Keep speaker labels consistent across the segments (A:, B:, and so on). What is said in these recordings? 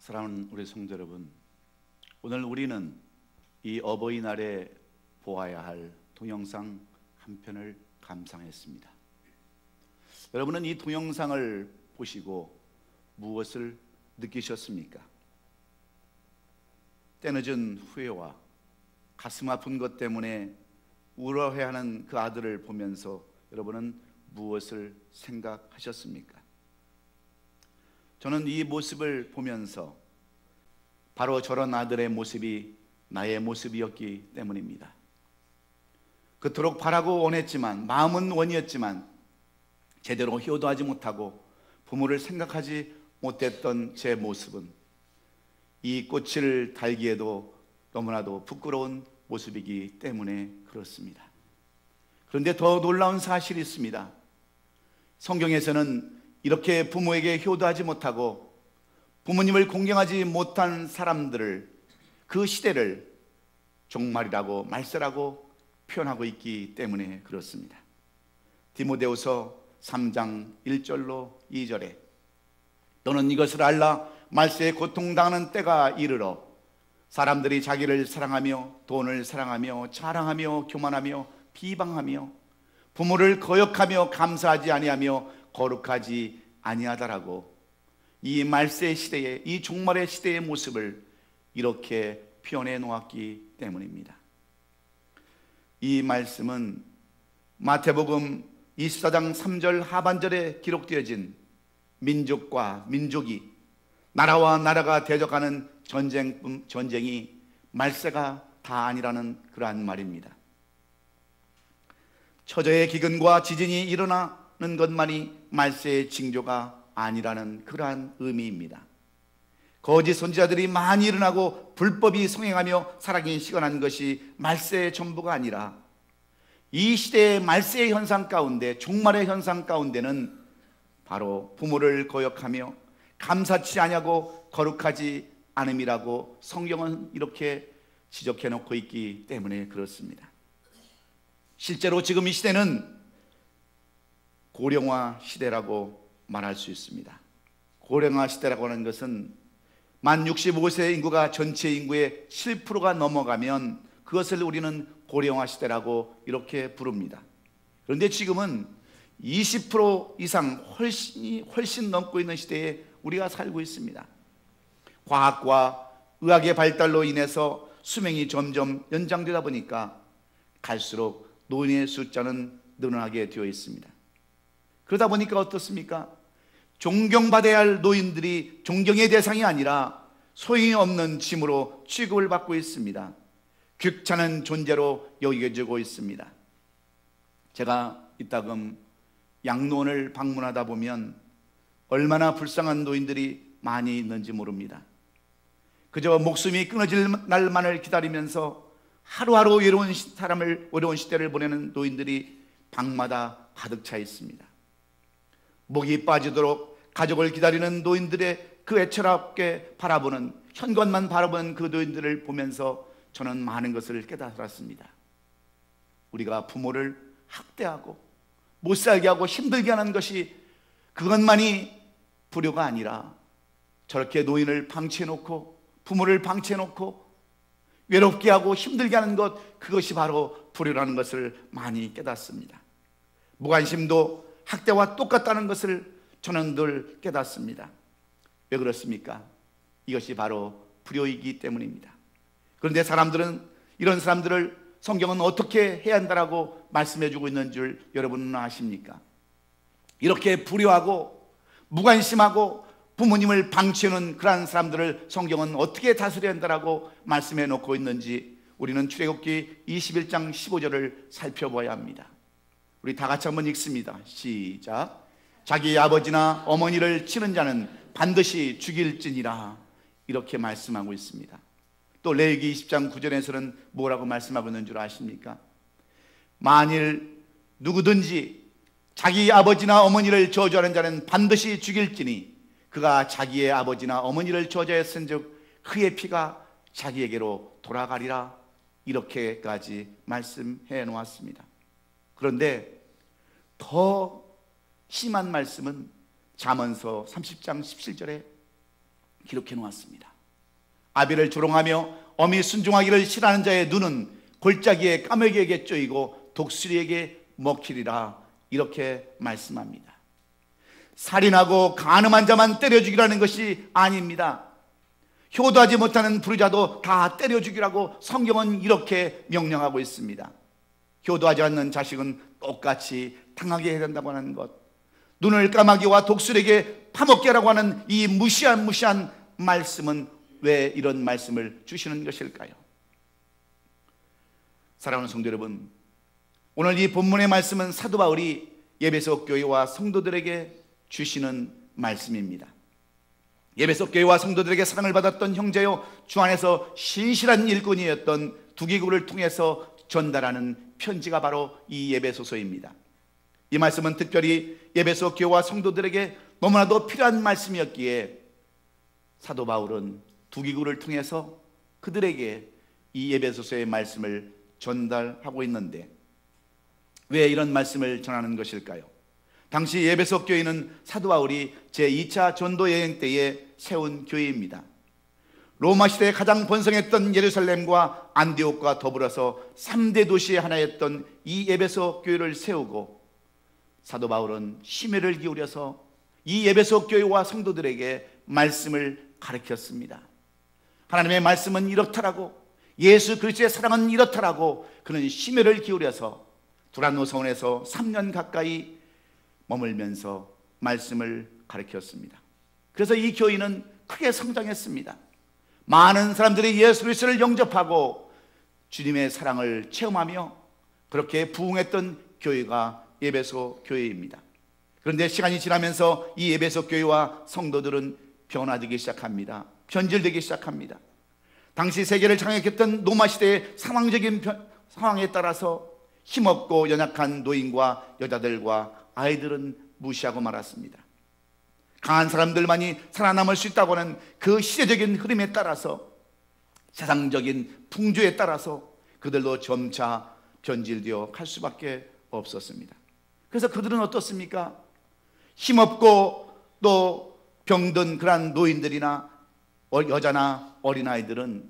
A: 사랑하는 우리 성도 여러분, 오늘 우리는 이 어버이날에 보아야 할 동영상 한 편을 감상했습니다. 여러분은 이 동영상을 보시고 무엇을 느끼셨습니까? 때늦은 후회와 가슴 아픈 것 때문에 울어해하는 그 아들을 보면서 여러분은 무엇을 생각하셨습니까? 저는 이 모습을 보면서 바로 저런 아들의 모습이 나의 모습이었기 때문입니다. 그토록 바라고 원했지만, 마음은 원이었지만 제대로 효도하지 못하고 부모를 생각하지 못했던 제 모습은 이 꽃을 달기에도 너무나도 부끄러운 모습이기 때문에 그렇습니다. 그런데 더 놀라운 사실이 있습니다. 성경에서는 이렇게 부모에게 효도하지 못하고 부모님을 공경하지 못한 사람들을, 그 시대를 종말이라고, 말세라고 표현하고 있기 때문에 그렇습니다. 디모데후서 3장 1절로 2절에 너는 이것을 알라. 말세에 고통당하는 때가 이르러 사람들이 자기를 사랑하며 돈을 사랑하며 자랑하며 교만하며 비방하며 부모를 거역하며 감사하지 아니하며 거룩하지 아니하다라고 이 말세 시대의, 이 종말의 시대의 모습을 이렇게 표현해 놓았기 때문입니다. 이 말씀은 마태복음 24장 3절 하반절에 기록되어진 민족과 민족이, 나라와 나라가 대적하는 전쟁이 말세가 다 아니라는 그러한 말입니다. 처저의 기근과 지진이 일어나는 것만이 말세의 징조가 아니라는 그러한 의미입니다. 거짓 선지자들이 많이 일어나고 불법이 성행하며 사랑이 시건한 것이 말세의 전부가 아니라 이 시대의 말세의 현상 가운데, 종말의 현상 가운데는 바로 부모를 거역하며 감사치 아니하고 거룩하지 않음이라고 성경은 이렇게 지적해 놓고 있기 때문에 그렇습니다. 실제로 지금 이 시대는 고령화 시대라고 말할 수 있습니다. 고령화 시대라고 하는 것은 만 65세 인구가 전체 인구의 7%가 넘어가면 그것을 우리는 고령화 시대라고 이렇게 부릅니다. 그런데 지금은 20% 이상 훨씬 넘고 있는 시대에 우리가 살고 있습니다. 과학과 의학의 발달로 인해서 수명이 점점 연장되다 보니까 갈수록 노인의 숫자는 늘어나게 되어 있습니다. 그러다 보니까 어떻습니까? 존경받아야 할 노인들이 존경의 대상이 아니라 소용이 없는 짐으로 취급을 받고 있습니다. 귀찮은 존재로 여겨지고 있습니다. 제가 이따금 양로원을 방문하다 보면 얼마나 불쌍한 노인들이 많이 있는지 모릅니다. 그저 목숨이 끊어질 날만을 기다리면서 하루하루 외로운 시대를 보내는 노인들이 방마다 가득 차 있습니다. 목이 빠지도록 가족을 기다리는 노인들의 그 애처롭게 바라보는, 현관만 바라보는 그 노인들을 보면서 저는 많은 것을 깨달았습니다. 우리가 부모를 학대하고 못살게 하고 힘들게 하는 것이, 그것만이 불효가 아니라 저렇게 노인을 방치해놓고 부모를 방치해놓고 외롭게 하고 힘들게 하는 것, 그것이 바로 불효라는 것을 많이 깨닫습니다. 무관심도 학대와 똑같다는 것을 저는 늘 깨닫습니다. 왜 그렇습니까? 이것이 바로 불효이기 때문입니다. 그런데 이런 사람들을 성경은 어떻게 해야 한다라고 말씀해 주고 있는 줄 여러분은 아십니까? 이렇게 불효하고 무관심하고 부모님을 방치하는 그러한 사람들을 성경은 어떻게 다스려야 한다라고 말씀해 놓고 있는지 우리는 출애굽기 21장 15절을 살펴봐야 합니다. 우리 다 같이 한번 읽습니다. 시작. 자기 아버지나 어머니를 치는 자는 반드시 죽일지니라, 이렇게 말씀하고 있습니다. 또 레위기 20장 9절에서는 뭐라고 말씀하고 있는 줄 아십니까? 만일 누구든지 자기 아버지나 어머니를 저주하는 자는 반드시 죽일지니 그가 자기의 아버지나 어머니를 저주했은즉 그의 피가 자기에게로 돌아가리라, 이렇게까지 말씀해 놓았습니다. 그런데 더 심한 말씀은 잠언서 30장 17절에 기록해 놓았습니다. 아비를 조롱하며 어미 순종하기를 싫어하는 자의 눈은 골짜기에 까마귀에게 쪼이고 독수리에게 먹히리라, 이렇게 말씀합니다. 살인하고 간음한 자만 때려 죽이라는 것이 아닙니다. 효도하지 못하는 부르자도 다 때려 죽이라고 성경은 이렇게 명령하고 있습니다. 효도하지 않는 자식은 똑같이 당하게 해야 된다고 하는 것, 눈을 까마귀와 독수리에게 파먹게 하라고 하는 이 무시한 말씀은 왜 이런 말씀을 주시는 것일까요? 사랑하는 성도 여러분, 오늘 이 본문의 말씀은 사도 바울이 에베소 교회와 성도들에게 주시는 말씀입니다. 에베소 교회와 성도들에게 사랑을 받았던 형제요, 주 안에서 신실한 일꾼이었던 두기구를 통해서 전달하는 편지가 바로 이 에베소서입니다. 이 말씀은 특별히 에베소 교회와 성도들에게 너무나도 필요한 말씀이었기에 사도 바울은 두기구를 통해서 그들에게 이 에베소서의 말씀을 전달하고 있는데, 왜 이런 말씀을 전하는 것일까요? 당시 에베소 교회는 사도 바울이 제2차 전도 여행 때에 세운 교회입니다. 로마 시대에 가장 번성했던 예루살렘과 안디옥과 더불어서 3대 도시의 하나였던 이 에베소 교회를 세우고, 사도 바울은 심혈을 기울여서 이 에베소 교회와 성도들에게 말씀을 가르쳤습니다. 하나님의 말씀은 이렇다라고, 예수 그리스도의 사랑은 이렇다라고 그는 심혈을 기울여서 두란노서원에서 3년 가까이 머물면서 말씀을 가르쳤습니다. 그래서 이 교회는 크게 성장했습니다. 많은 사람들이 예수 그리스도를 영접하고 주님의 사랑을 체험하며 그렇게 부흥했던 교회가 에베소 교회입니다. 그런데 시간이 지나면서 이 에베소 교회와 성도들은 변화되기 시작합니다. 변질되기 시작합니다. 당시 세계를 장악했던 로마 시대의 상황적인 상황에 따라서 힘없고 연약한 노인과 여자들과 아이들은 무시하고 말았습니다. 강한 사람들만이 살아남을 수 있다고 하는 그 시대적인 흐름에 따라서, 세상적인 풍조에 따라서 그들도 점차 변질되어 갈 수밖에 없었습니다. 그래서 그들은 어떻습니까? 힘없고 또 병든 그러한 노인들이나 여자나 어린아이들은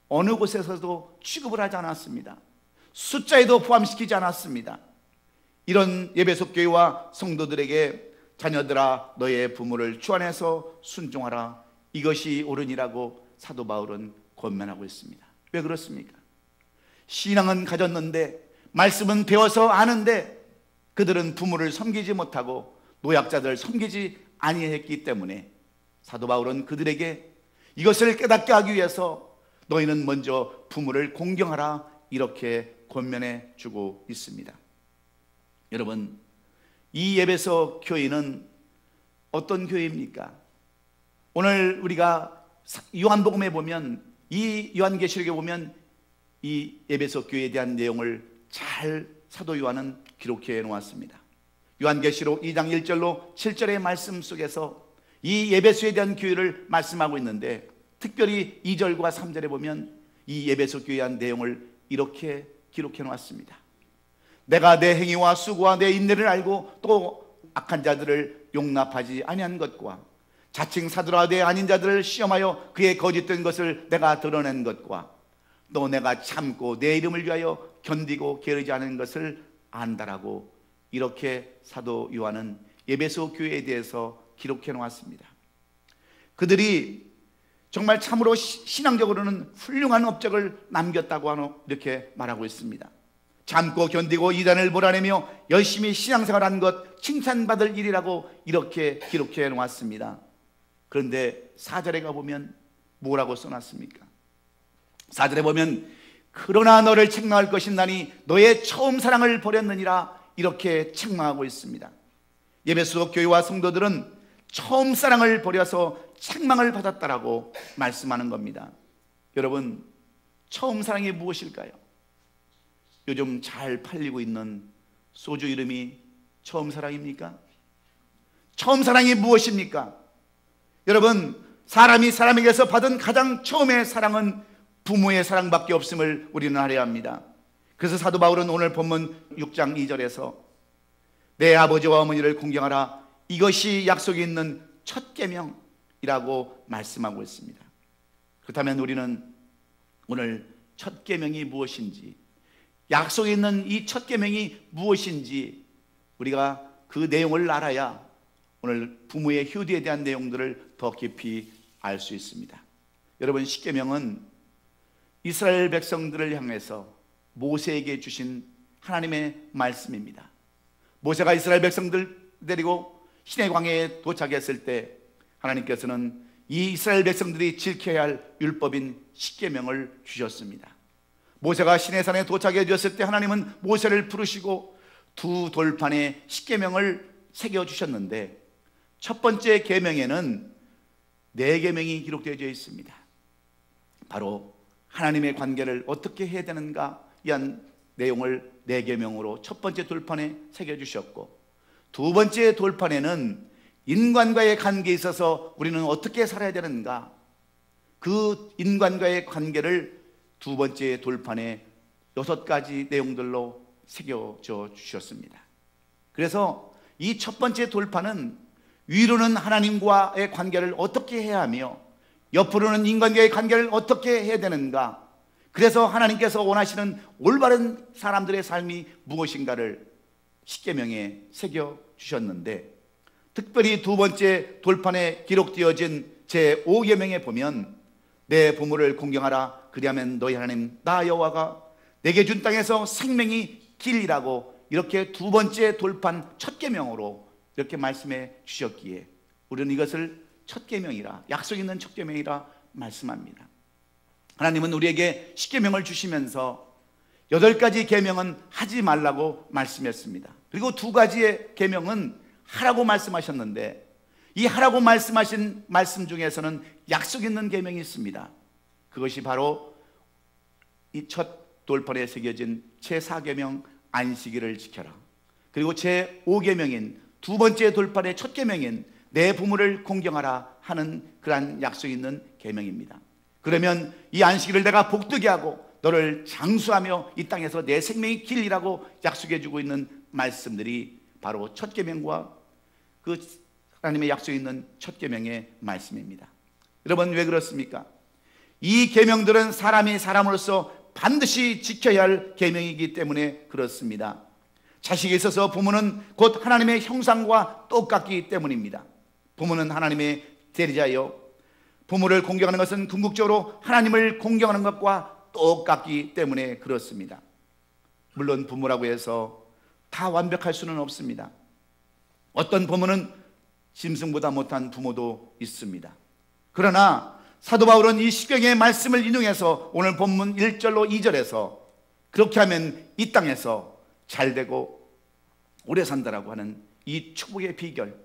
A: 어느 곳에서도 취급을 하지 않았습니다. 숫자에도 포함시키지 않았습니다. 이런 에베소 교회와 성도들에게 자녀들아 너의 부모를 주 안에서 순종하라, 이것이 옳으니라고 사도 바울은 권면하고 있습니다. 왜 그렇습니까? 신앙은 가졌는데, 말씀은 배워서 아는데 그들은 부모를 섬기지 못하고 노약자들을 섬기지 아니했기 때문에 사도 바울은 그들에게 이것을 깨닫게 하기 위해서 너희는 먼저 부모를 공경하라, 이렇게 권면해 주고 있습니다. 여러분, 이 에베소 교회는 어떤 교회입니까? 오늘 우리가 요한복음에 보면, 이 요한계시록에 보면 이 에베소 교회에 대한 내용을 잘 사도 요한은 기록해 놓았습니다. 요한계시록 2장 1절로 7절의 말씀 속에서 이 에베소에 대한 교회를 말씀하고 있는데, 특별히 2절과 3절에 보면 이 에베소 교회에 대한 내용을 이렇게 기록해 놓았습니다. 내가 내 행위와 수고와 내 인내를 알고 또 악한 자들을 용납하지 아니한 것과 자칭 사도라 내 아닌 자들을 시험하여 그의 거짓된 것을 내가 드러낸 것과 또 내가 참고 내 이름을 위하여 견디고 게으르지 않은 것을 안다라고, 이렇게 사도 요한은 에베소 교회에 대해서 기록해 놓았습니다. 그들이 정말 참으로 신앙적으로는 훌륭한 업적을 남겼다고 이렇게 말하고 있습니다. 참고 견디고 이단을 몰아내며 열심히 신앙생활한 것 칭찬받을 일이라고 이렇게 기록해 놓았습니다. 그런데 4절에 가보면 뭐라고 써놨습니까? 4절에 보면 그러나 너를 책망할 것인 나니 너의 처음 사랑을 버렸느니라, 이렇게 책망하고 있습니다. 에베소 교회와 성도들은 처음 사랑을 버려서 책망을 받았다라고 말씀하는 겁니다. 여러분, 처음 사랑이 무엇일까요? 요즘 잘 팔리고 있는 소주 이름이 처음 사랑입니까? 처음 사랑이 무엇입니까? 여러분, 사람이 사람에게서 받은 가장 처음의 사랑은 부모의 사랑밖에 없음을 우리는 알아야 합니다. 그래서 사도 바울은 오늘 본문 6장 2절에서 내 아버지와 어머니를 공경하라, 이것이 약속이 있는 첫 계명, 이라고 말씀하고 있습니다. 그렇다면 우리는 오늘 첫 계명이 무엇인지, 약속에 있는 이 첫 계명이 무엇인지 우리가 그 내용을 알아야 오늘 부모의 효도에 대한 내용들을 더 깊이 알 수 있습니다. 여러분, 십계명은 이스라엘 백성들을 향해서 모세에게 주신 하나님의 말씀입니다. 모세가 이스라엘 백성들 데리고 시내 광야에 도착했을 때 하나님께서는 이 이스라엘 백성들이 지켜야 할 율법인 십계명을 주셨습니다. 모세가 시내산에 도착해 되었을 때 하나님은 모세를 부르시고 두 돌판에 십계명을 새겨 주셨는데, 첫 번째 계명에는 네 계명이 기록되어 있습니다. 바로 하나님의 관계를 어떻게 해야 되는가 이한 내용을 네 계명으로 첫 번째 돌판에 새겨 주셨고, 두 번째 돌판에는 인간과의 관계에 있어서 우리는 어떻게 살아야 되는가, 그 인간과의 관계를 두 번째 돌판에 6가지 내용들로 새겨져 주셨습니다. 그래서 이 첫 번째 돌판은 위로는 하나님과의 관계를 어떻게 해야 하며 옆으로는 인간과의 관계를 어떻게 해야 되는가, 그래서 하나님께서 원하시는 올바른 사람들의 삶이 무엇인가를 십계명에 새겨 주셨는데, 특별히 두 번째 돌판에 기록되어진 제5계명에 보면 내 부모를 공경하라, 그리하면 너희 하나님 나 여호와가 내게 준 땅에서 생명이 길이라고 이렇게 두 번째 돌판 첫 계명으로 이렇게 말씀해 주셨기에 우리는 이것을 첫 계명이라, 약속 있는 첫 계명이라 말씀합니다. 하나님은 우리에게 십계명을 주시면서 8가지 계명은 하지 말라고 말씀했습니다. 그리고 2가지의 계명은 하라고 말씀하셨는데, 이 하라고 말씀하신 말씀 중에서는 약속 있는 계명이 있습니다. 그것이 바로 이 첫 돌판에 새겨진 제4계명 안식일을 지켜라, 그리고 제5계명인 두 번째 돌판의 첫 계명인 내 부모를 공경하라 하는 그러한 약속 있는 계명입니다. 그러면 이 안식일을 내가 복되게 하고 너를 장수하며 이 땅에서 내 생명이 길이라고 약속해 주고 있는 말씀들이 바로 첫 계명과 그 하나님의 약속이 있는 첫 계명의 말씀입니다. 여러분, 왜 그렇습니까? 이 계명들은 사람이 사람으로서 반드시 지켜야 할 계명이기 때문에 그렇습니다. 자식에 있어서 부모는 곧 하나님의 형상과 똑같기 때문입니다. 부모는 하나님의 대리자여, 부모를 공경하는 것은 궁극적으로 하나님을 공경하는 것과 똑같기 때문에 그렇습니다. 물론 부모라고 해서 다 완벽할 수는 없습니다. 어떤 부모는 짐승보다 못한 부모도 있습니다. 그러나 사도 바울은 이 십계명의 말씀을 인용해서 오늘 본문 1절로 2절에서 그렇게 하면 이 땅에서 잘되고 오래 산다라고 하는 이 축복의 비결,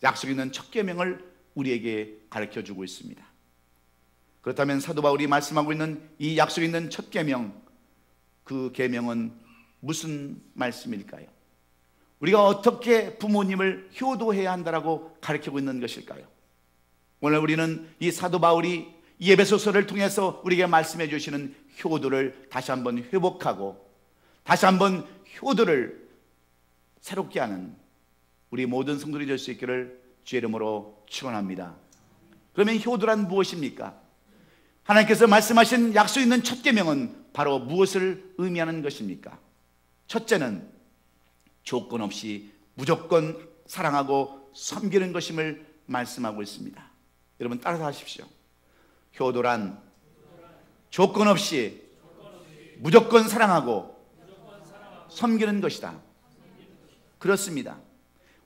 A: 약속 있는 첫 계명을 우리에게 가르쳐주고 있습니다. 그렇다면 사도 바울이 말씀하고 있는 이 약속 있는 첫 계명, 그 계명은 무슨 말씀일까요? 우리가 어떻게 부모님을 효도해야 한다라고 가르치고 있는 것일까요? 오늘 우리는 이 사도 바울이 이 에베소서를 통해서 우리에게 말씀해 주시는 효도를 다시 한번 회복하고 다시 한번 효도를 새롭게 하는 우리 모든 성도들이 될 수 있기를 주의 이름으로 축원합니다. 그러면 효도란 무엇입니까? 하나님께서 말씀하신 약속 있는 첫 계명은 바로 무엇을 의미하는 것입니까? 첫째는 조건 없이 무조건 사랑하고 섬기는 것임을 말씀하고 있습니다. 여러분 따라서 하십시오. 효도란 조건 없이 무조건 사랑하고 섬기는 것이다. 그렇습니다.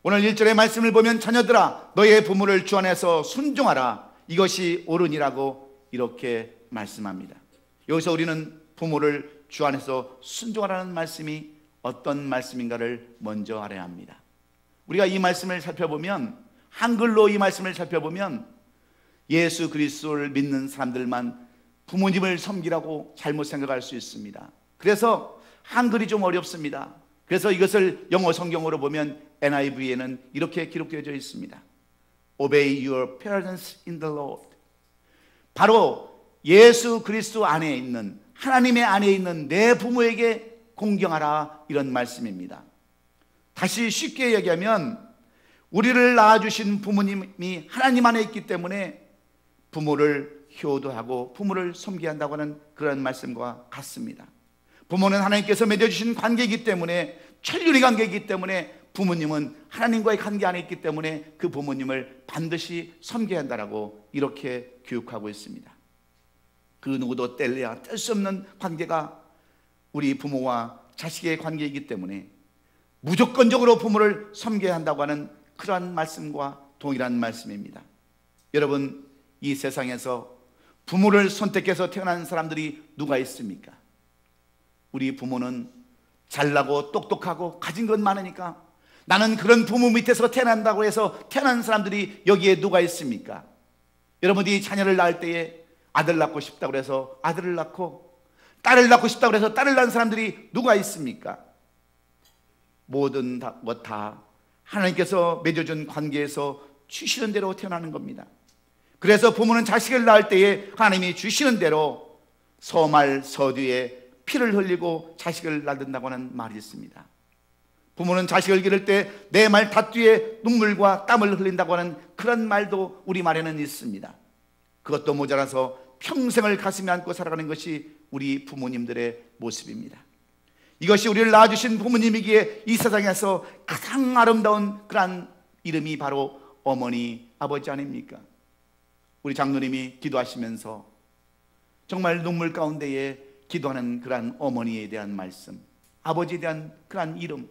A: 오늘 1절의 말씀을 보면 자녀들아 너희의 부모를 주 안에서 순종하라, 이것이 옳으니라고 이렇게 말씀합니다. 여기서 우리는 부모를 주 안에서 순종하라는 말씀이 어떤 말씀인가를 먼저 알아야 합니다. 우리가 이 말씀을 살펴보면, 한글로 이 말씀을 살펴보면 예수 그리스도를 믿는 사람들만 부모님을 섬기라고 잘못 생각할 수 있습니다. 그래서 한글이 좀 어렵습니다. 그래서 이것을 영어 성경으로 보면 NIV에는 이렇게 기록되어 있습니다. Obey your parents in the Lord. 바로 예수 그리스도 안에 있는, 하나님의 안에 있는 내 부모에게 공경하라, 이런 말씀입니다. 다시 쉽게 얘기하면 우리를 낳아주신 부모님이 하나님 안에 있기 때문에 부모를 효도하고 부모를 섬겨야 한다고 하는 그런 말씀과 같습니다. 부모는 하나님께서 맺어주신 관계이기 때문에, 천륜의 관계이기 때문에, 부모님은 하나님과의 관계 안에 있기 때문에 그 부모님을 반드시 섬겨야 한다라고 이렇게 교육하고 있습니다. 그 누구도 뗄래야 뗄 수 없는 관계가 우리 부모와 자식의 관계이기 때문에 무조건적으로 부모를 섬겨야 한다고 하는 그러한 말씀과 동일한 말씀입니다. 여러분, 이 세상에서 부모를 선택해서 태어난 사람들이 누가 있습니까? 우리 부모는 잘나고 똑똑하고 가진 것 많으니까 나는 그런 부모 밑에서 태어난다고 해서 태어난 사람들이 여기에 누가 있습니까? 여러분이 자녀를 낳을 때에 아들 낳고 싶다고 해서 아들을 낳고, 딸을 낳고 싶다고 해서 딸을 낳은 사람들이 누가 있습니까? 모든 것 다 하나님께서 맺어준 관계에서 주시는 대로 태어나는 겁니다. 그래서 부모는 자식을 낳을 때에 하나님이 주시는 대로 서말 서뒤에 피를 흘리고 자식을 낳는다고 하는 말이 있습니다. 부모는 자식을 기를 때 내 말 닷뒤에 눈물과 땀을 흘린다고 하는 그런 말도 우리말에는 있습니다. 그것도 모자라서 평생을 가슴에 안고 살아가는 것이 우리 부모님들의 모습입니다. 이것이 우리를 낳아주신 부모님이기에 이 세상에서 가장 아름다운 그런 이름이 바로 어머니, 아버지 아닙니까? 우리 장로님이 기도하시면서 정말 눈물 가운데에 기도하는 그러한 어머니에 대한 말씀, 아버지에 대한 그러한 이름,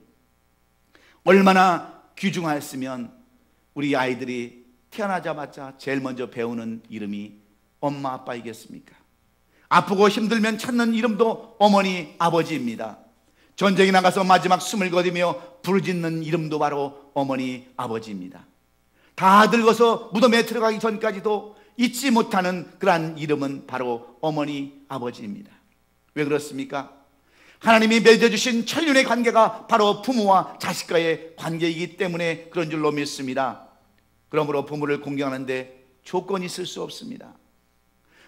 A: 얼마나 귀중하였으면 우리 아이들이 태어나자마자 제일 먼저 배우는 이름이 엄마 아빠이겠습니까? 아프고 힘들면 찾는 이름도 어머니 아버지입니다. 전쟁에 나가서 마지막 숨을 거두며 부르짖는 이름도 바로 어머니 아버지입니다. 다 늙어서 무덤에 들어가기 전까지도 잊지 못하는 그러한 이름은 바로 어머니 아버지입니다. 왜 그렇습니까? 하나님이 맺어주신 천륜의 관계가 바로 부모와 자식과의 관계이기 때문에 그런 줄로 믿습니다. 그러므로 부모를 공경하는데 조건이 있을 수 없습니다.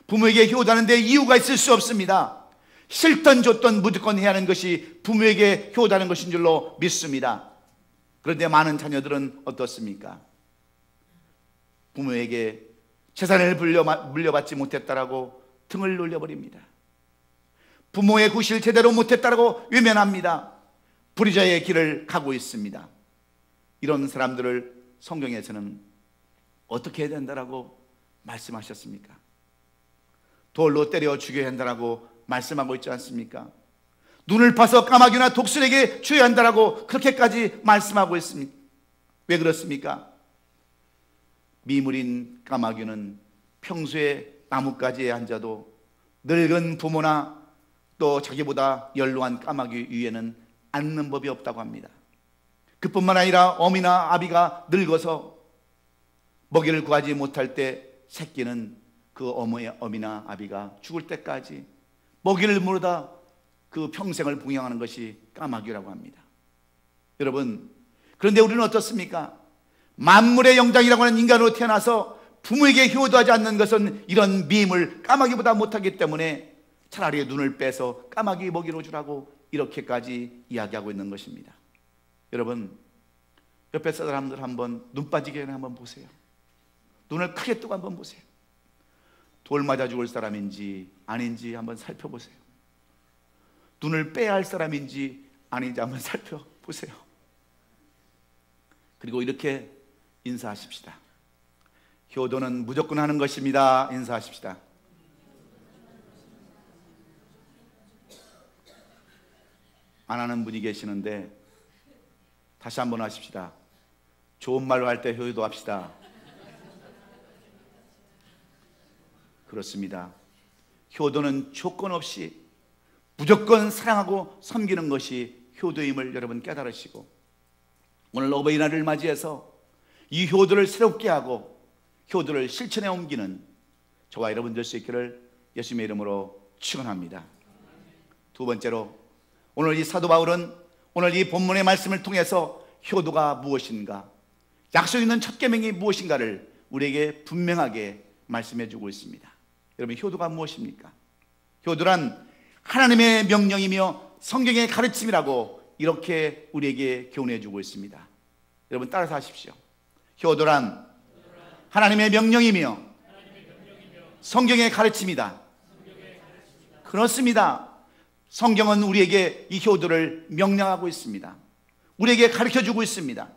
A: 부모에게 효도하는데 이유가 있을 수 없습니다. 싫던 좋던 무조건 해야 하는 것이 부모에게 효도하는 것인 줄로 믿습니다. 그런데 많은 자녀들은 어떻습니까? 부모에게 재산을 물려받지 못했다라고 등을 돌려버립니다. 부모의 구실 제대로 못했다라고 외면합니다. 불의자의 길을 가고 있습니다. 이런 사람들을 성경에서는 어떻게 해야 된다라고 말씀하셨습니까? 돌로 때려 죽여야 한다라고 말씀하고 있지 않습니까? 눈을 파서 까마귀나 독수리에게 주어야 한다라고 그렇게까지 말씀하고 있습니다. 왜 그렇습니까? 미물인 까마귀는 평소에 나뭇가지에 앉아도 늙은 부모나 또 자기보다 연로한 까마귀 위에는 앉는 법이 없다고 합니다. 그뿐만 아니라 어미나 아비가 늙어서 먹이를 구하지 못할 때 새끼는 그 어미나 아비가 죽을 때까지 먹이를 물어다 그 평생을 봉양하는 것이 까마귀라고 합니다. 여러분, 그런데 우리는 어떻습니까? 만물의 영장이라고 하는 인간으로 태어나서 부모에게 효도하지 않는 것은 이런 미임을 까마귀보다 못하기 때문에 차라리 눈을 빼서 까마귀 먹이로 주라고 이렇게까지 이야기하고 있는 것입니다. 여러분, 옆에 사람들 한번 눈 빠지게 한번 보세요. 눈을 크게 뜨고 한번 보세요. 돌 맞아 죽을 사람인지 아닌지 한번 살펴보세요. 눈을 빼야 할 사람인지 아닌지 한번 살펴보세요. 그리고 이렇게 인사하십시다. 효도는 무조건 하는 것입니다. 인사하십시다. 안 하는 분이 계시는데 다시 한번 하십시다. 좋은 말로 할 때 효도합시다. 그렇습니다. 효도는 조건 없이 무조건 사랑하고 섬기는 것이 효도임을 여러분 깨달으시고, 오늘 어버이날을 맞이해서 이 효도를 새롭게 하고 효도를 실천에 옮기는 저와 여러분 될 수 있기를 예수님의 이름으로 축원합니다. 두 번째로, 오늘 이 사도 바울은 오늘 이 본문의 말씀을 통해서 효도가 무엇인가, 약속 있는 첫 계명이 무엇인가를 우리에게 분명하게 말씀해 주고 있습니다. 여러분, 효도가 무엇입니까? 효도란 하나님의 명령이며 성경의 가르침이라고 이렇게 우리에게 교훈해 주고 있습니다. 여러분, 따라서 하십시오. 효도란 하나님의 명령이며 성경의 가르침이다. 그렇습니다. 성경은 우리에게 이 효도를 명령하고 있습니다. 우리에게 가르쳐주고 있습니다.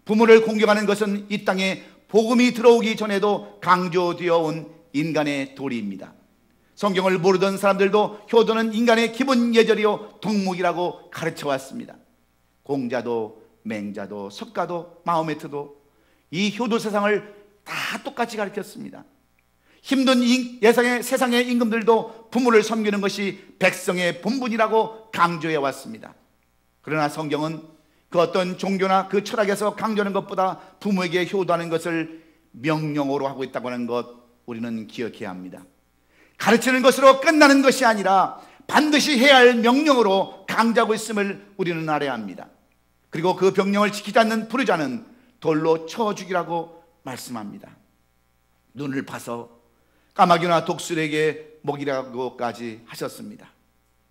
A: 부모를 공경하는 것은 이 땅에 복음이 들어오기 전에도 강조되어 온 인간의 도리입니다. 성경을 모르던 사람들도 효도는 인간의 기본 예절이요 덕목이라고 가르쳐왔습니다. 공자도 맹자도 석가도 마호메트도 이 효도 세상을 다 똑같이 가르쳤습니다. 힘든 세상의 임금들도 부모를 섬기는 것이 백성의 본분이라고 강조해 왔습니다. 그러나 성경은 그 어떤 종교나 그 철학에서 강조하는 것보다 부모에게 효도하는 것을 명령어로 하고 있다고 하는 것 우리는 기억해야 합니다. 가르치는 것으로 끝나는 것이 아니라 반드시 해야 할 명령으로 강조하고 있음을 우리는 알아야 합니다. 그리고 그 명령을 지키지 않는 불의자는 돌로 쳐 죽이라고 말씀합니다. 눈을 파서 까마귀나 독수리에게 먹이라고까지 하셨습니다.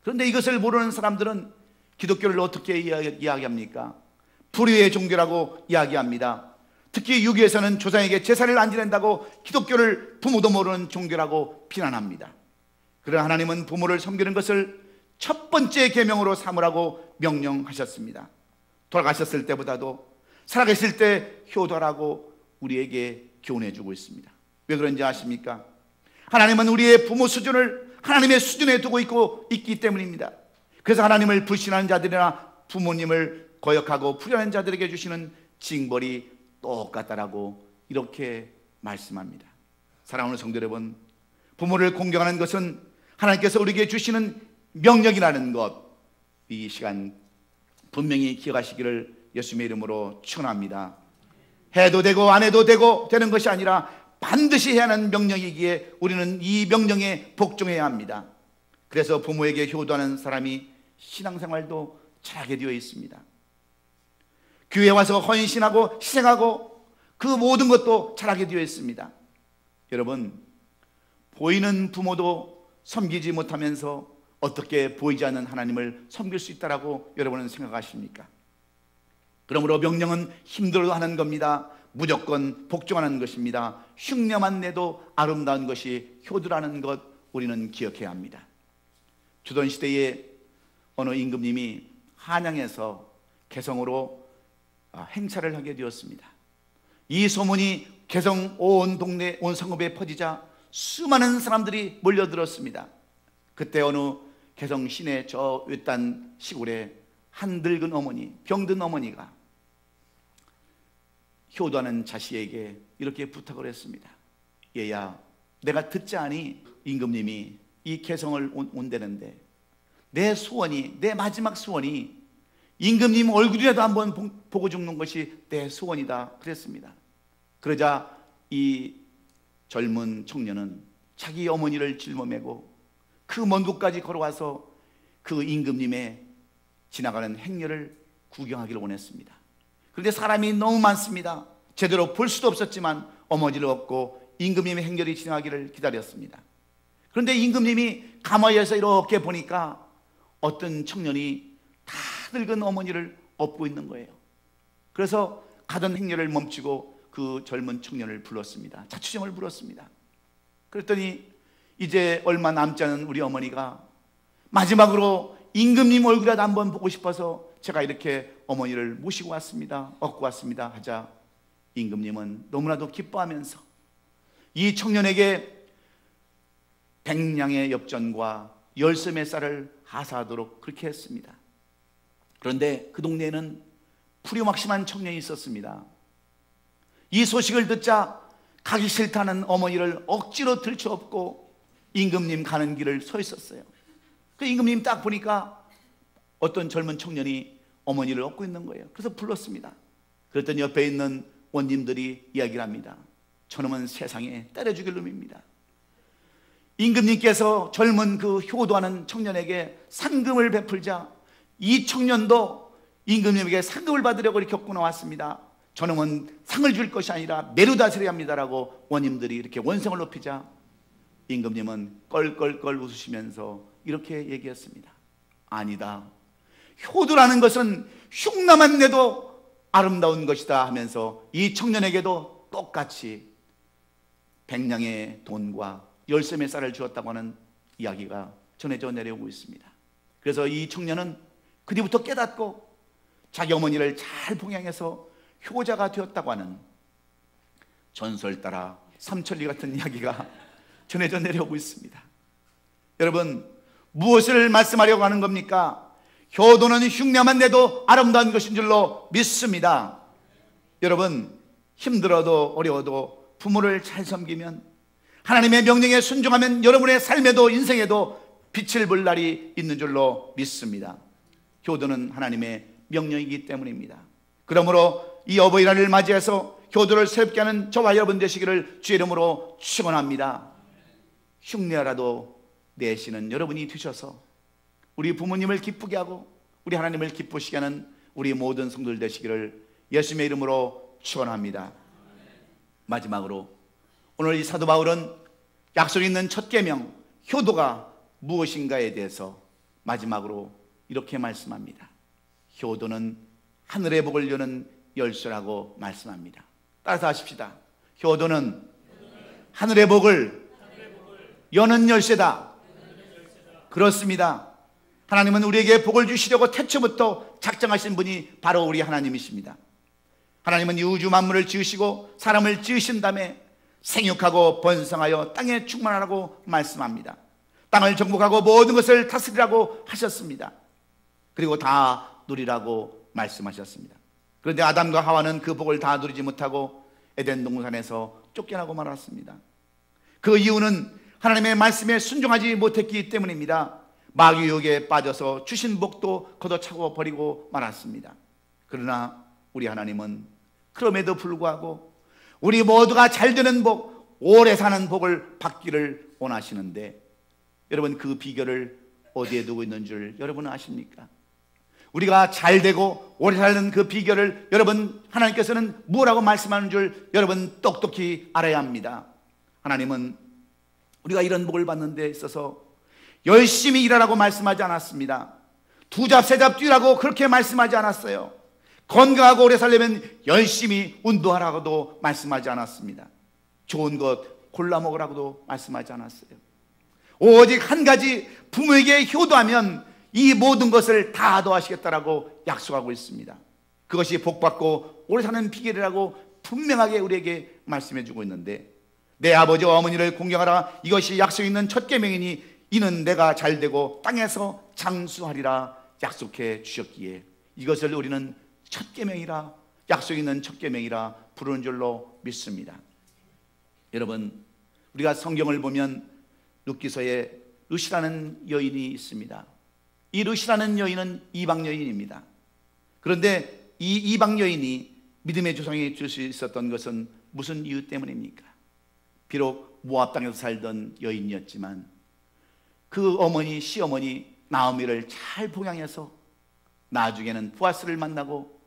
A: 그런데 이것을 모르는 사람들은 기독교를 어떻게 이야기합니까? 불의의 종교라고 이야기합니다. 특히 유교에서는 조상에게 제사를 안 지낸다고 기독교를 부모도 모르는 종교라고 비난합니다. 그러나 하나님은 부모를 섬기는 것을 첫 번째 계명으로 삼으라고 명령하셨습니다. 돌아가셨을 때보다도 살아계실 때 효도하라고 우리에게 교훈해 주고 있습니다. 왜 그런지 아십니까? 하나님은 우리의 부모 수준을 하나님의 수준에 두고 있기 때문입니다. 그래서 하나님을 불신하는 자들이나 부모님을 거역하고 불의하는 자들에게 주시는 징벌이 똑같다라고 이렇게 말씀합니다. 사랑하는 성도 여러분, 부모를 공경하는 것은 하나님께서 우리에게 주시는 명령이라는 것, 이 시간 분명히 기억하시기를 예수님의 이름으로 축원합니다. 해도 되고 안 해도 되는 것이 아니라 반드시 해야 하는 명령이기에 우리는 이 명령에 복종해야 합니다. 그래서 부모에게 효도하는 사람이 신앙생활도 잘하게 되어 있습니다. 교회에 와서 헌신하고 희생하고 그 모든 것도 잘하게 되어 있습니다. 여러분, 보이는 부모도 섬기지 못하면서 어떻게 보이지 않는 하나님을 섬길 수 있다라고 여러분은 생각하십니까? 그러므로 명령은 힘들어도 하는 겁니다. 무조건 복종하는 것입니다. 흉내만 내도 아름다운 것이 효도라는 것 우리는 기억해야 합니다. 조선시대에 어느 임금님이 한양에서 개성으로 행차를 하게 되었습니다. 이 소문이 개성 온 동네 온 성읍에 퍼지자 수많은 사람들이 몰려들었습니다. 그때 어느 개성 시내 저 외딴 시골에 한 늙은 어머니, 병든 어머니가 효도하는 자식에게 이렇게 부탁을 했습니다. 얘야, 내가 듣자하니 임금님이 이 개성을 온다는데 내 소원이, 내 마지막 소원이 임금님 얼굴이라도 한번 보고 죽는 것이 내 소원이다 그랬습니다. 그러자 이 젊은 청년은 자기 어머니를 짊어매고 그 먼 곳까지 걸어와서 그 임금님의 지나가는 행렬을 구경하기를 원했습니다. 그런데 사람이 너무 많습니다. 제대로 볼 수도 없었지만 어머니를 업고 임금님의 행렬이 지나가기를 기다렸습니다. 그런데 임금님이 가마에서 이렇게 보니까 어떤 청년이 다 늙은 어머니를 업고 있는 거예요. 그래서 가던 행렬을 멈추고 그 젊은 청년을 불렀습니다. 자취정을 불렀습니다. 그랬더니 이제 얼마 남지 않은 우리 어머니가 마지막으로 임금님 얼굴이라도 한번 보고 싶어서 제가 이렇게 어머니를 모시고 왔습니다. 업고 왔습니다 하자 임금님은 너무나도 기뻐하면서 이 청년에게 100냥의 엽전과 10섬의 쌀을 하사하도록 그렇게 했습니다. 그런데 그 동네에는 풀이막심한 청년이 있었습니다. 이 소식을 듣자 가기 싫다는 어머니를 억지로 들쳐업고 임금님 가는 길을 서 있었어요. 그 임금님 딱 보니까 어떤 젊은 청년이 어머니를 업고 있는 거예요. 그래서 불렀습니다. 그랬더니 옆에 있는 원님들이 이야기를 합니다. 저놈은 세상에 때려 죽일 놈입니다. 임금님께서 젊은 그 효도하는 청년에게 상금을 베풀자 이 청년도 임금님에게 상금을 받으려고 이렇게 겪고 나왔습니다. 저놈은 상을 줄 것이 아니라 매로 다스려야 합니다라고 원님들이 이렇게 원성을 높이자 임금님은 껄껄껄 웃으시면서 이렇게 얘기했습니다. 아니다. 효도라는 것은 흉나만 내도 아름다운 것이다 하면서 이 청년에게도 똑같이 100냥의 돈과 10셈의 쌀을 주었다고 하는 이야기가 전해져 내려오고 있습니다. 그래서 이 청년은 그 뒤부터 깨닫고 자기 어머니를 잘 봉양해서 효자가 되었다고 하는 전설 따라 삼천리 같은 이야기가 전해져 내려오고 있습니다. 여러분, 무엇을 말씀하려고 하는 겁니까? 효도는 흉내만 내도 아름다운 것인 줄로 믿습니다. 여러분, 힘들어도 어려워도 부모를 잘 섬기면, 하나님의 명령에 순종하면 여러분의 삶에도 인생에도 빛을 볼 날이 있는 줄로 믿습니다. 효도는 하나님의 명령이기 때문입니다. 그러므로 이 어버이날을 맞이해서 효도를 새롭게 하는 저와 여러분 되시기를 주의 이름으로 축원합니다. 흉내라도 내시는 여러분이 되셔서 우리 부모님을 기쁘게 하고 우리 하나님을 기쁘시게 하는 우리 모든 성도들 되시기를 예수님의 이름으로 축원합니다. 마지막으로 오늘 이 사도 바울은 약속 있는 첫 계명 효도가 무엇인가에 대해서 마지막으로 이렇게 말씀합니다. 효도는 하늘의 복을 여는 열쇠라고 말씀합니다. 따라서 하십시다. 효도는 하늘의 복을 여는 열쇠다. 그렇습니다. 하나님은 우리에게 복을 주시려고 태초부터 작정하신 분이 바로 우리 하나님이십니다. 하나님은 이 우주 만물을 지으시고 사람을 지으신 다음에 생육하고 번성하여 땅에 충만하라고 말씀합니다. 땅을 정복하고 모든 것을 다스리라고 하셨습니다. 그리고 다 누리라고 말씀하셨습니다. 그런데 아담과 하와는 그 복을 다 누리지 못하고 에덴 동산에서 쫓겨나고 말았습니다. 그 이유는 하나님의 말씀에 순종하지 못했기 때문입니다. 마귀 유혹에 빠져서 주신 복도 걷어차고 버리고 말았습니다. 그러나 우리 하나님은 그럼에도 불구하고 우리 모두가 잘 되는 복, 오래 사는 복을 받기를 원하시는데, 여러분 그 비결을 어디에 두고 있는 줄 여러분은 아십니까? 우리가 잘 되고 오래 사는 그 비결을 여러분 하나님께서는 뭐라고 말씀하는 줄 여러분 똑똑히 알아야 합니다. 하나님은 우리가 이런 복을 받는 데 있어서 열심히 일하라고 말씀하지 않았습니다. 두 잡 세 잡 뛰라고 그렇게 말씀하지 않았어요. 건강하고 오래 살려면 열심히 운동하라고도 말씀하지 않았습니다. 좋은 것 골라 먹으라고도 말씀하지 않았어요. 오직 한 가지, 부모에게 효도하면 이 모든 것을 다 더하시겠다라고 약속하고 있습니다. 그것이 복받고 오래 사는 비결이라고 분명하게 우리에게 말씀해 주고 있는데, 내 아버지와 어머니를 공경하라, 이것이 약속 있는 첫 계명이니 이는 내가 잘되고 땅에서 장수하리라 약속해 주셨기에 이것을 우리는 첫 계명이라, 약속 있는 첫 계명이라 부르는 줄로 믿습니다. 여러분, 우리가 성경을 보면 룻기서에 룻이라는 여인이 있습니다. 이 룻이라는 여인은 이방 여인입니다. 그런데 이 이방 여인이 믿음의 조상이 될 수 있었던 것은 무슨 이유 때문입니까? 비록 모압 땅에서 살던 여인이었지만 그 어머니, 시어머니 나오미를 잘 봉양해서 나중에는 보아스를 만나고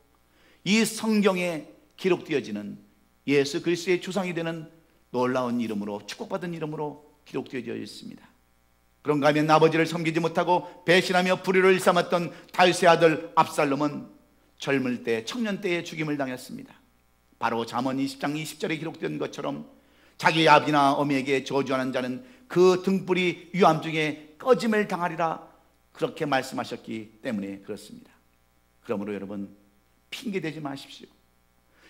A: 이 성경에 기록되어지는 예수 그리스도의 조상이 되는 놀라운 이름으로, 축복받은 이름으로 기록되어져 있습니다. 그런가 하면 아버지를 섬기지 못하고 배신하며 불의를 일삼았던 다윗의 아들 압살롬은 젊을 때, 청년 때에 죽임을 당했습니다. 바로 잠언 20장 20절에 기록된 것처럼 자기 아비나 어미에게 저주하는 자는 그 등불이 유암중에 꺼짐을 당하리라 그렇게 말씀하셨기 때문에 그렇습니다. 그러므로 여러분, 핑계대지 마십시오.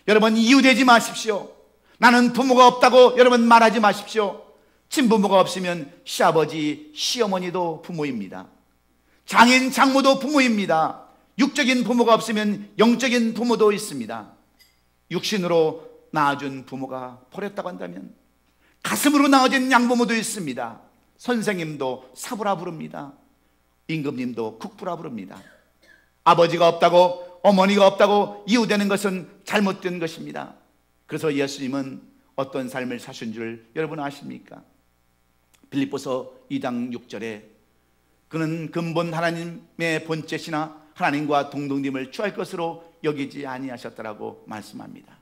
A: 여러분, 이유되지 마십시오. 나는 부모가 없다고 여러분 말하지 마십시오. 친부모가 없으면 시아버지, 시어머니도 부모입니다. 장인, 장모도 부모입니다. 육적인 부모가 없으면 영적인 부모도 있습니다. 육신으로 낳아준 부모가 버렸다고 한다면 가슴으로 낳아진 양부모도 있습니다. 선생님도 사부라 부릅니다. 임금님도 국부라 부릅니다. 아버지가 없다고, 어머니가 없다고 이유되는 것은 잘못된 것입니다. 그래서 예수님은 어떤 삶을 사신 줄 여러분 아십니까? 빌립보서 2장 6절에 그는 근본 하나님의 본체시나 하나님과 동등됨을 취할 것으로 여기지 아니하셨다라고 말씀합니다.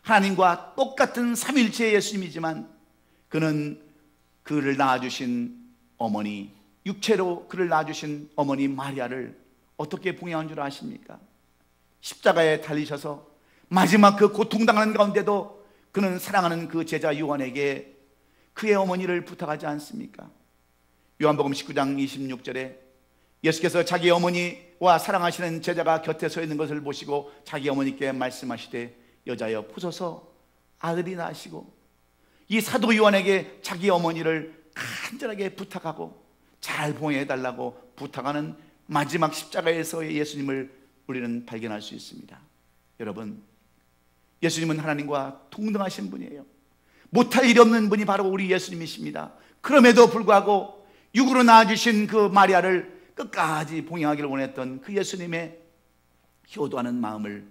A: 하나님과 똑같은 삼위일체의 예수님이지만 그는 그를 낳아주신 어머니, 육체로 그를 낳아주신 어머니 마리아를 어떻게 봉양한 줄 아십니까? 십자가에 달리셔서 마지막 그 고통당하는 가운데도 그는 사랑하는 그 제자 요한에게 그의 어머니를 부탁하지 않습니까? 요한복음 19장 26절에 예수께서 자기 어머니와 사랑하시는 제자가 곁에 서 있는 것을 보시고 자기 어머니께 말씀하시되 여자여 보소서 아들이 나시고, 이 사도 요한에게 자기 어머니를 간절하게 부탁하고 잘 보호해달라고 부탁하는 마지막 십자가에서의 예수님을 우리는 발견할 수 있습니다. 여러분, 예수님은 하나님과 동등하신 분이에요. 못할 일이 없는 분이 바로 우리 예수님이십니다. 그럼에도 불구하고 육으로 낳아주신 그 마리아를 끝까지 봉양하기를 원했던 그 예수님의 효도하는 마음을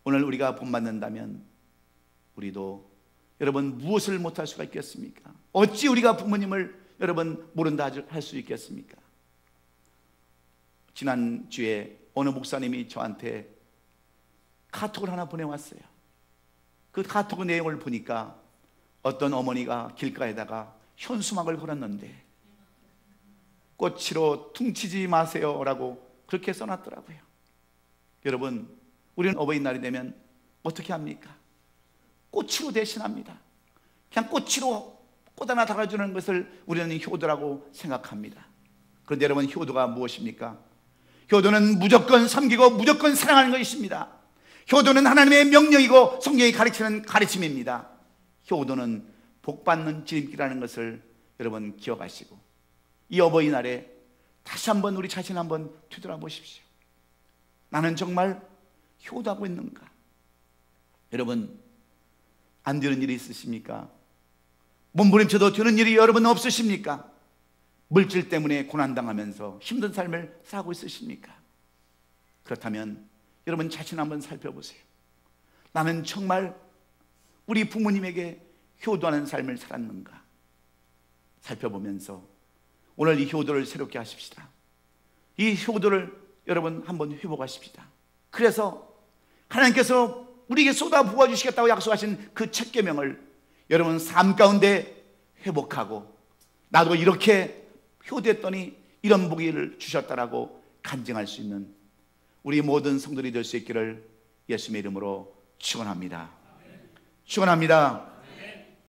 A: 오늘 우리가 본받는다면 우리도 여러분 무엇을 못할 수가 있겠습니까? 어찌 우리가 부모님을 여러분 모른다 할 수 있겠습니까? 지난주에 어느 목사님이 저한테 카톡을 하나 보내왔어요. 그 카톡 내용을 보니까 어떤 어머니가 길가에다가 현수막을 걸었는데 꽃으로 퉁치지 마세요 라고 그렇게 써놨더라고요. 여러분, 우리는 어버이날이 되면 어떻게 합니까? 꽃으로 대신합니다. 그냥 꽃으로 꽃 하나 달아주는 것을 우리는 효도라고 생각합니다. 그런데 여러분, 효도가 무엇입니까? 효도는 무조건 섬기고 무조건 사랑하는 것입니다. 효도는 하나님의 명령이고 성경이 가르치는 가르침입니다. 효도는 복받는 지름길이라는 것을 여러분 기억하시고 이 어버이날에 다시 한번 우리 자신 한번 되돌아보십시오. 나는 정말 효도하고 있는가? 여러분, 안 되는 일이 있으십니까? 몸부림쳐도 되는 일이 여러분 없으십니까? 물질 때문에 고난당하면서 힘든 삶을 살고 있으십니까? 그렇다면 여러분 자신 한번 살펴보세요. 나는 정말 우리 부모님에게 효도하는 삶을 살았는가? 살펴보면서 오늘 이 효도를 새롭게 하십시다. 이 효도를 여러분 한번 회복하십시다. 그래서 하나님께서 우리에게 쏟아 부어주시겠다고 약속하신 그 첫 계명을 여러분 삶 가운데 회복하고 나도 이렇게 효도했더니 이런 복을 주셨다라고 간증할 수 있는 우리 모든 성도들이 될 수 있기를 예수님의 이름으로 축원합니다. 축원합니다.